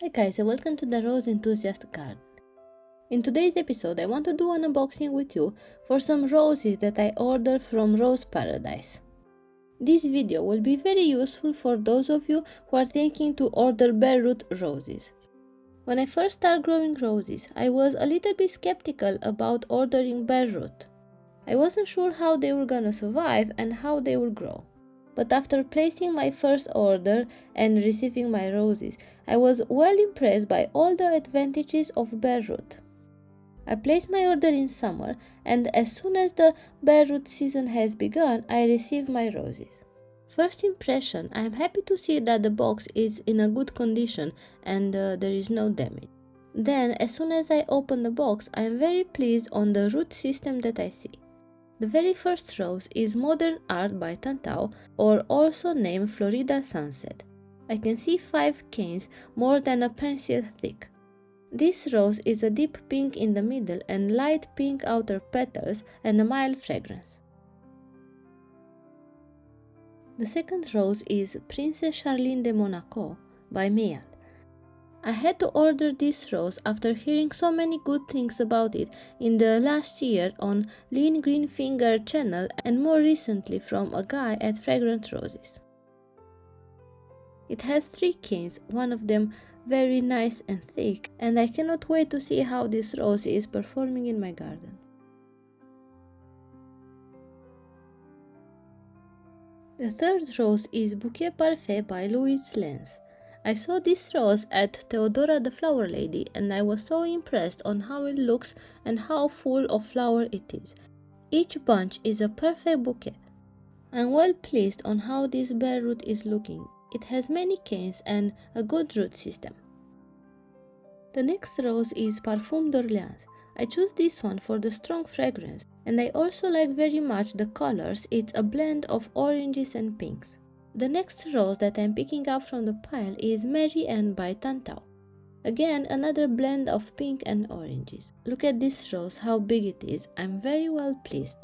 Hi guys, and welcome to the Rose Enthusiast garden. In today's episode I want to do an unboxing with you for some roses that I ordered from Rose Paradise. This video will be very useful for those of you who are thinking to order bare root roses. When I first started growing roses, I was a little bit skeptical about ordering bare root. I wasn't sure how they were gonna survive and how they would grow. But after placing my first order and receiving my roses, I was well impressed by all the advantages of bare root. I placed my order in summer, and as soon as the bare root season has begun, I received my roses. First impression, I am happy to see that the box is in a good condition and there is no damage. Then, as soon as I open the box, I am very pleased on the root system that I see. The very first rose is Modern Art by Tantau, or also named Florida Sunset. I can see 5 canes more than a pencil thick. This rose is a deep pink in the middle and light pink outer petals and a mild fragrance. The second rose is Princess Charline de Monaco by Mayat. I had to order this rose after hearing so many good things about it in the last year on Lean Green Finger channel and more recently from a guy at Fragrant Roses. It has 3 canes, one of them very nice and thick, and I cannot wait to see how this rose is performing in my garden. The third rose is Bouquet Parfait by Louise Lenz. I saw this rose at Theodora the Flower Lady and I was so impressed on how it looks and how full of flower it is. Each bunch is a perfect bouquet. I'm well pleased on how this bare root is looking. It has many canes and a good root system. The next rose is Parfum d'Orléans. I chose this one for the strong fragrance and I also like very much the colors. It's a blend of oranges and pinks. The next rose that I'm picking up from the pile is Mary Ann by Tantau. Again, another blend of pink and oranges. Look at this rose, how big it is. I'm very well pleased.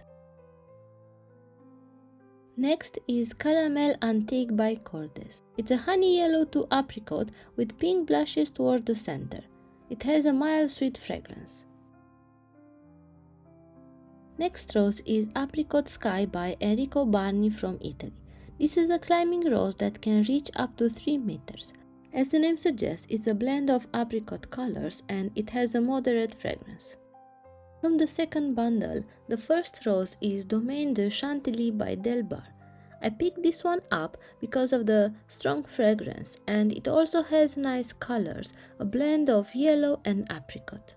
Next is Caramel Antique by Cordes. It's a honey yellow to apricot with pink blushes toward the center. It has a mild sweet fragrance. Next rose is Apricot Sky by Enrico Barni from Italy. This is a climbing rose that can reach up to 3 meters. As the name suggests, it's a blend of apricot colors and it has a moderate fragrance. From the second bundle, the first rose is Domaine de Chantilly by Delbar. I picked this one up because of the strong fragrance and it also has nice colors, a blend of yellow and apricot.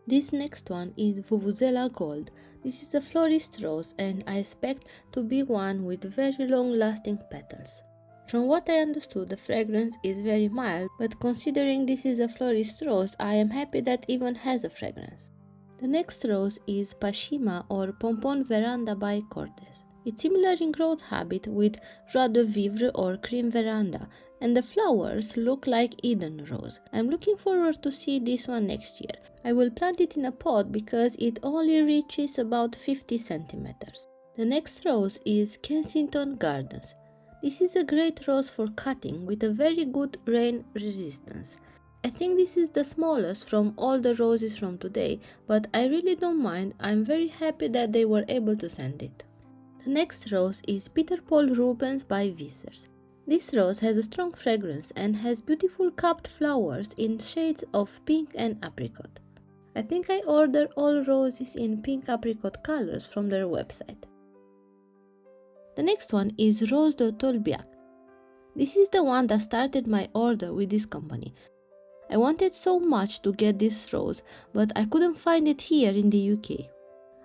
This next one is Vuvuzela Gold. This is a florist rose and I expect to be one with very long-lasting petals. From what I understood, the fragrance is very mild, but considering this is a florist rose, I am happy that it even has a fragrance. The next rose is Pashima or Pompon Veranda by Cordes. It's similar in growth habit with Joie de Vivre or Cream Veranda, and the flowers look like Eden Rose. I'm looking forward to see this one next year. I will plant it in a pot because it only reaches about 50 centimeters. The next rose is Kensington Gardens. This is a great rose for cutting with a very good rain resistance. I think this is the smallest from all the roses from today, but I really don't mind. I'm very happy that they were able to send it. The next rose is Peter Paul Rubens by Vissers. This rose has a strong fragrance and has beautiful cupped flowers in shades of pink and apricot. I think I ordered all roses in pink apricot colors from their website. The next one is Rose de Tolbiac. This is the one that started my order with this company. I wanted so much to get this rose, but I couldn't find it here in the UK.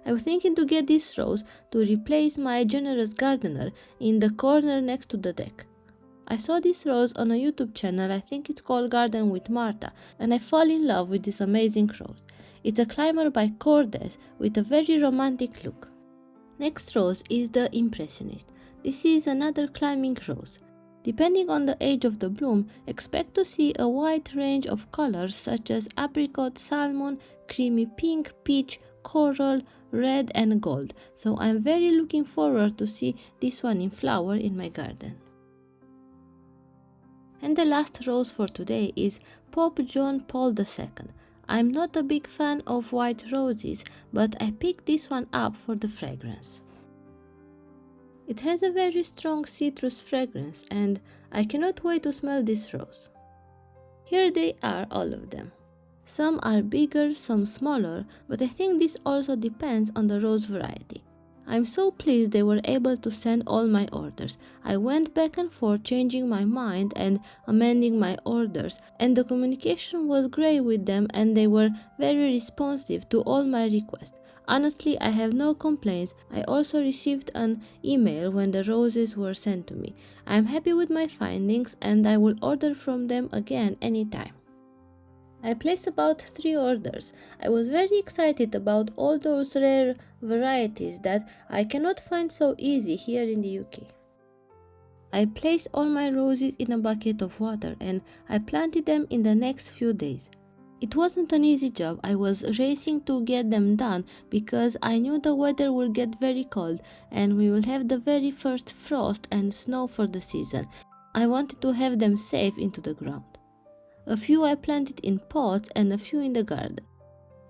I was thinking to get this rose to replace my generous gardener in the corner next to the deck. I saw this rose on a YouTube channel, I think it's called Garden with Martha, and I fell in love with this amazing rose. It's a climber by Cordes with a very romantic look. Next rose is the Impressionist. This is another climbing rose. Depending on the age of the bloom, expect to see a wide range of colors such as apricot, salmon, creamy pink, peach, coral, red and gold, so I'm very looking forward to see this one in flower in my garden. And the last rose for today is Pope John Paul II. I'm not a big fan of white roses, but I picked this one up for the fragrance. It has a very strong citrus fragrance and I cannot wait to smell this rose. Here they are, all of them. Some are bigger, some smaller, but I think this also depends on the rose variety. I'm so pleased they were able to send all my orders. I went back and forth changing my mind and amending my orders, and the communication was great with them and they were very responsive to all my requests. Honestly, I have no complaints. I also received an email when the roses were sent to me. I'm happy with my findings and I will order from them again anytime. I placed about 3 orders. I was very excited about all those rare varieties that I cannot find so easy here in the UK. I placed all my roses in a bucket of water and I planted them in the next few days. It wasn't an easy job. I was racing to get them done because I knew the weather will get very cold and we will have the very first frost and snow for the season. I wanted to have them safe into the ground. A few I planted in pots and a few in the garden.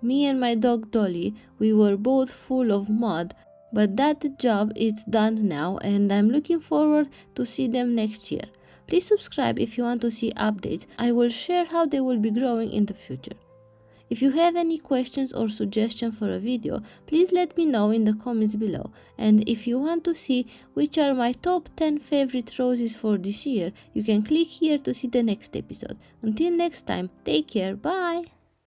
Me and my dog Dolly, we were both full of mud, but that job is done now and I'm looking forward to see them next year. Please subscribe if you want to see updates. I will share how they will be growing in the future. If you have any questions or suggestions for a video, please let me know in the comments below. And if you want to see which are my top 10 favorite roses for this year, you can click here to see the next episode. Until next time, take care, bye!